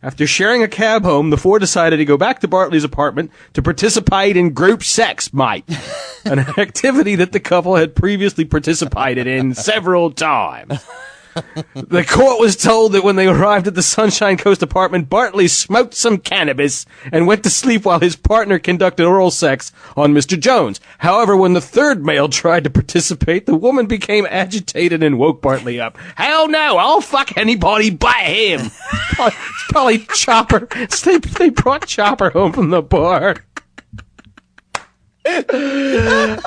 After sharing a cab home, the four decided to go back to Bartley's apartment to participate in group sex, mate. An activity that the couple had previously participated in several times. The court was told that when they arrived at the Sunshine Coast apartment, Bartley smoked some cannabis and went to sleep while his partner conducted oral sex on Mr. Jones. However, when the third male tried to participate, the woman became agitated and woke Bartley up. Hell no, I'll fuck anybody but him. It's probably Chopper. They brought Chopper home from the bar. If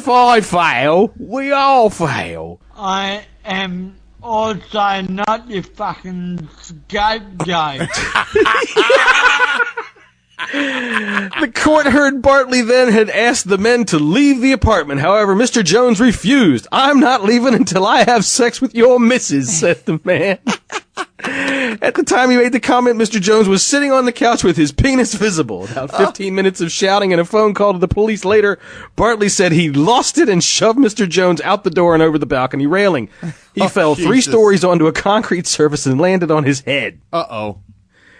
I fail, we all fail. I am also not your fucking scapegoat. The court heard Bartley then had asked the men to leave the apartment. However, Mr. Jones refused. I'm not leaving until I have sex with your missus, said the man. At the time he made the comment, Mr. Jones was sitting on the couch with his penis visible. About 15 minutes of shouting and a phone call to the police later, Bartley said he lost it and shoved Mr. Jones out the door and over the balcony railing. He fell 3 stories onto a concrete surface and landed on his head. Uh-oh.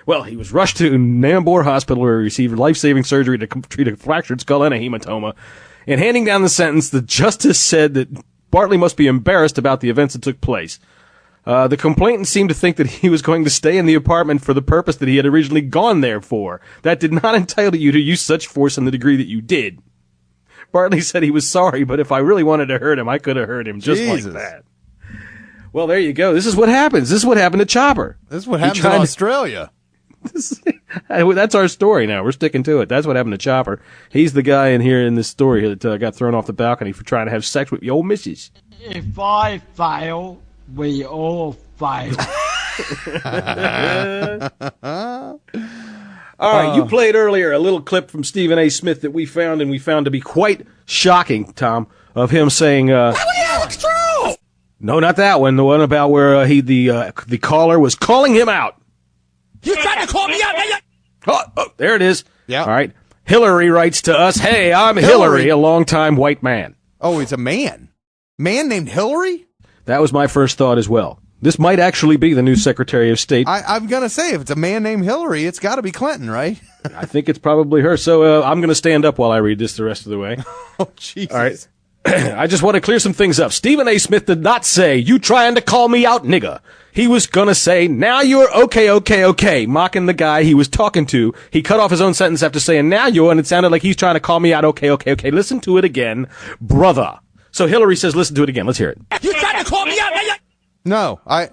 Well, he was rushed to Nambour Hospital where he received life-saving surgery to treat a fractured skull and a hematoma. In handing down the sentence, the justice said that Bartley must be embarrassed about the events that took place. The complainant seemed to think that he was going to stay in the apartment for the purpose that he had originally gone there for. That did not entitle you to use such force in the degree that you did. Bartley said he was sorry, but if I really wanted to hurt him, I could have hurt him just like that. Well, there you go. This is what happens. This is what happened to Chopper. This is what happens in Australia. That's our story now. We're sticking to it. That's what happened to Chopper. He's the guy in here in this story that got thrown off the balcony for trying to have sex with your old missus. If I fail, we all fail. All right, you played earlier a little clip from Stephen A. Smith that we found to be quite shocking, Tom, of him saying, Alex True! No, not that one. The one about where the caller was calling him out. You tried to call me out, man! Oh, there it is. Yeah. All right. Hillary writes to us, hey, I'm Hillary, a longtime white man. Oh, it's a man. Man named Hillary? That was my first thought as well. This might actually be the new Secretary of State. I'm going to say, if it's a man named Hillary, it's got to be Clinton, right? I think it's probably her. So I'm going to stand up while I read this the rest of the way. Oh, Jesus. All right. I just want to clear some things up. Stephen A. Smith did not say, you trying to call me out, nigga. He was going to say, now you're okay, mocking the guy he was talking to. He cut off his own sentence after saying, now you're, and it sounded like he's trying to call me out, okay. Listen to it again, brother. So Hillary says, listen to it again. Let's hear it. You tried to call me out, man! No, I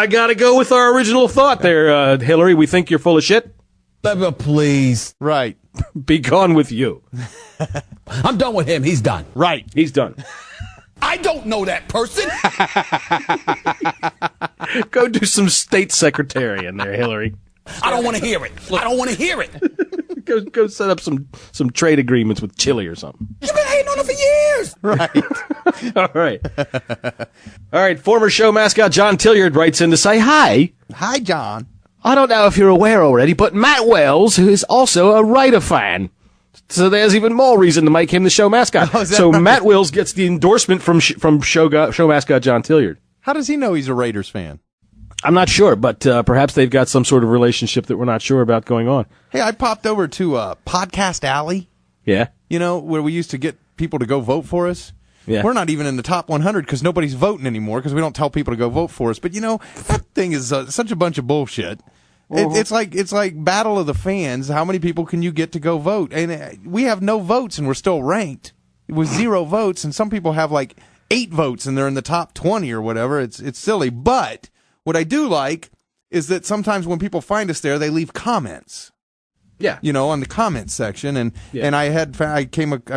got to go with our original thought there, Hillary. We think you're full of shit. Please. Right. Be gone with you. I'm done with him. He's done. Right. He's done. I don't know that person. Go do some state secretary in there, Hillary. I don't want to hear it. I don't want to hear it. Go set up some trade agreements with Chile or something. You've been hating on him for years. Right. All right. All right. Former show mascot John Tilliard writes in to say, hi. Hi, John. I don't know if you're aware already, but Matt Wells, who is also a Raider fan. So there's even more reason to make him the show mascot. Oh, so right? Matt Wells gets the endorsement from show mascot John Tilliard. How does he know he's a Raiders fan? I'm not sure, but perhaps they've got some sort of relationship that we're not sure about going on. Hey, I popped over to Podcast Alley. Yeah. You know, where we used to get people to go vote for us. Yeah. We're not even in the top 100 because nobody's voting anymore because we don't tell people to go vote for us. But, you know, that thing is such a bunch of bullshit. It's like Battle of the Fans. How many people can you get to go vote? And we have no votes and we're still ranked with 0 votes. And some people have like 8 votes and they're in the top 20 or whatever. It's silly. But what I do like is that sometimes when people find us there, they leave comments. Yeah. You know, on the comments section. And I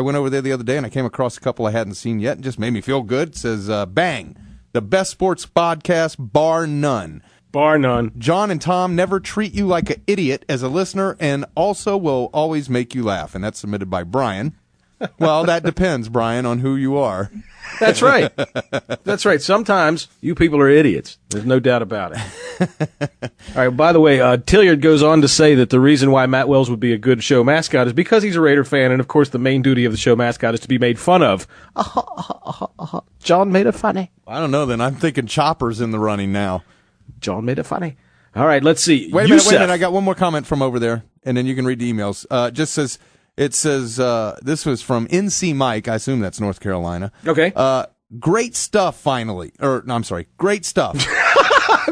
went over there the other day and I came across a couple I hadn't seen yet and just made me feel good. It says, bang, the best sports podcast, bar none. Bar none. John and Tom never treat you like an idiot as a listener and also will always make you laugh. And that's submitted by Brian. Well, that depends, Brian, on who you are. That's right. That's right. Sometimes you people are idiots. There's no doubt about it. All right. By the way, Tilliard goes on to say that the reason why Matt Wells would be a good show mascot is because he's a Raider fan. And, of course, the main duty of the show mascot is to be made fun of. John made it funny. I don't know, then. I'm thinking Chopper's in the running now. John made it funny. All right, let's see. Wait a minute. I got one more comment from over there, and then you can read the emails. It says, this was from NC Mike. I assume that's North Carolina. Okay. Great stuff, finally. Great stuff.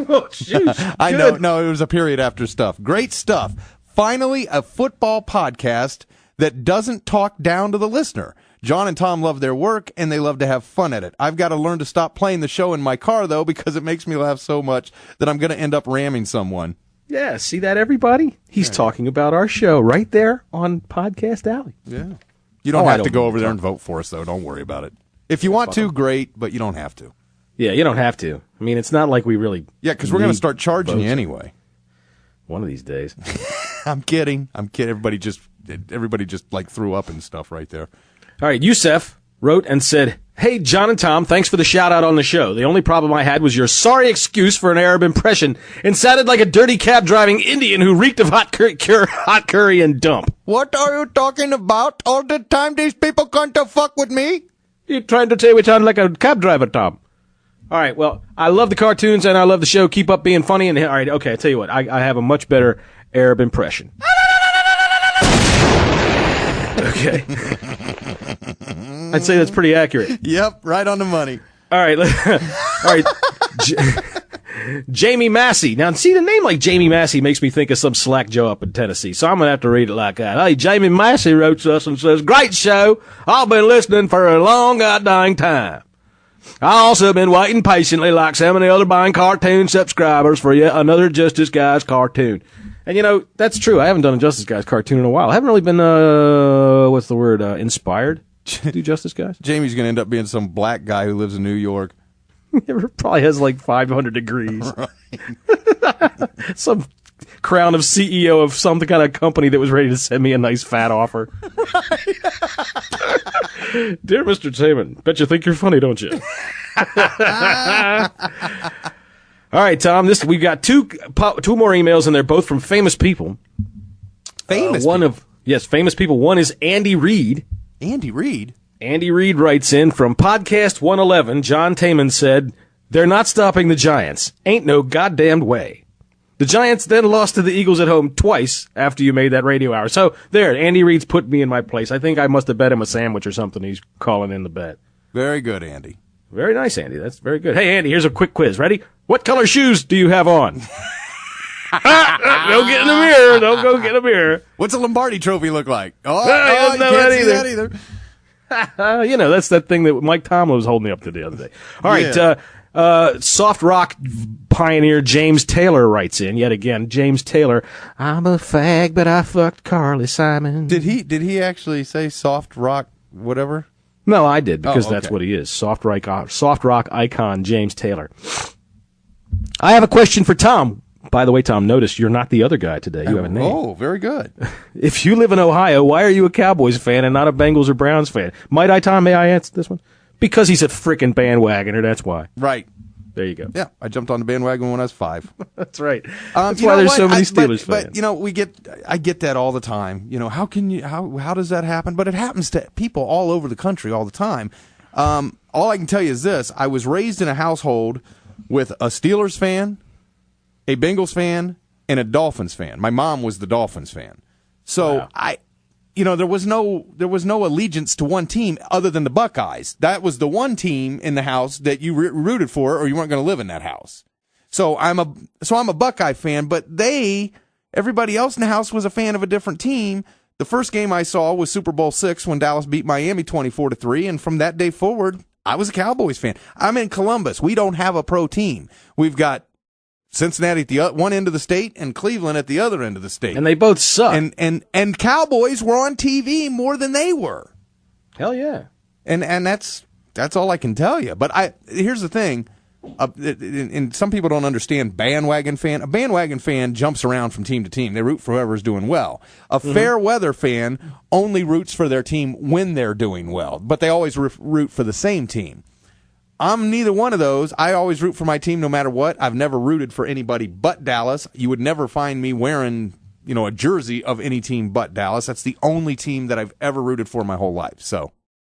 Oh, shoot. I know. No, it was a period after stuff. Great stuff. Finally, a football podcast that doesn't talk down to the listener. John and Tom love their work, and they love to have fun at it. I've got to learn to stop playing the show in my car, though, because it makes me laugh so much that I'm going to end up ramming someone. Yeah, see that, everybody? He's talking about our show right there on Podcast Alley. Yeah. You don't have to go over there and vote for us, though. Don't worry about it. If you want to, great, but you don't have to. Yeah, you don't have to. I mean, it's not like we really... Yeah, because we're going to start charging you anyway. One of these days. I'm kidding. Everybody just like threw up and stuff right there. All right, Yusef wrote and said, "Hey, John and Tom, thanks for the shout-out on the show. The only problem I had was your sorry excuse for an Arab impression and sounded like a dirty cab-driving Indian who reeked of hot curry and dump." What are you talking about? All the time these people come to fuck with me? You're trying to say we sound like a cab driver, Tom. All right, well, I love the cartoons and I love the show. Keep up being funny. And all right, okay, I'll tell you what. I have a much better Arab impression. Okay. I'd say that's pretty accurate. Yep, right on the money. All right. All right. Jamie Massey. Now, see, the name like Jamie Massey makes me think of some slack Joe up in Tennessee, so I'm going to have to read it like that. Hey, Jamie Massey wrote to us and says, "Great show. I've been listening for a long goddamn time. I also been waiting patiently like so many other buying cartoon subscribers for yet another Justice Guys cartoon." And, you know, that's true. I haven't done a Justice Guys cartoon in a while. I haven't really been, inspired to do Justice Guys. Jamie's going to end up being some black guy who lives in New York. It probably has like 500 degrees. Right. Some crown of CEO of some kind of company that was ready to send me a nice fat offer. Dear Mr. Taman, bet you think you're funny, don't you? All right, Tom. We've got two more emails, and they're both from famous people. Famous. Famous people. One is Andy Reid. Andy Reid. Andy Reid writes in from Podcast 111. John Taman said, "They're not stopping the Giants. Ain't no goddamned way." The Giants then lost to the Eagles at home twice after you made that radio hour. So there, Andy Reid's put me in my place. I think I must have bet him a sandwich or something. He's calling in the bet. Very good, Andy. Very nice, Andy. That's very good. Hey, Andy, here's a quick quiz. Ready? What color shoes do you have on? Don't get in the mirror. Don't go get a mirror. What's a Lombardi trophy look like? You can't see that either. You know, that's that thing that Mike Tomlin was holding me up to the other day. All right, soft rock pioneer James Taylor writes in yet again. James Taylor, "I'm a fag, but I fucked Carly Simon." Did he actually say soft rock whatever? No, I did, because that's what he is. Soft rock icon James Taylor. I have a question for Tom. By the way, Tom, notice you're not the other guy today. You have a name. Oh, very good. If you live in Ohio, why are you a Cowboys fan and not a Bengals or Browns fan? Might I, Tom, may I answer this one? Because he's a freaking bandwagoner, that's why. Right. There you go. Yeah, I jumped on the bandwagon when I was 5. That's right. That's why there's so many Steelers fans. But, you know, I get that all the time. You know, how does that happen? But it happens to people all over the country all the time. All I can tell you is this. I was raised in a household with a Steelers fan, a Bengals fan, and a Dolphins fan. My mom was the Dolphins fan. So wow. There was no allegiance to one team other than the Buckeyes. That was the one team in the house that you rooted for, or you weren't going to live in that house. So I'm a Buckeye fan, but everybody else in the house was a fan of a different team. The first game I saw was Super Bowl VI when Dallas beat Miami 24-3, and from that day forward, I was a Cowboys fan. I'm in Columbus. We don't have a pro team. We've got Cincinnati at the one end of the state and Cleveland at the other end of the state. And they both suck. And Cowboys were on TV more than they were. Hell yeah. And that's all I can tell you. But here's the thing. And some people don't understand bandwagon fan. A bandwagon fan jumps around from team to team. They root for whoever's doing well. A fair weather fan only roots for their team when they're doing well. But they always root for the same team. I'm neither one of those. I always root for my team no matter what. I've never rooted for anybody but Dallas. You would never find me wearing, a jersey of any team but Dallas. That's the only team that I've ever rooted for my whole life. So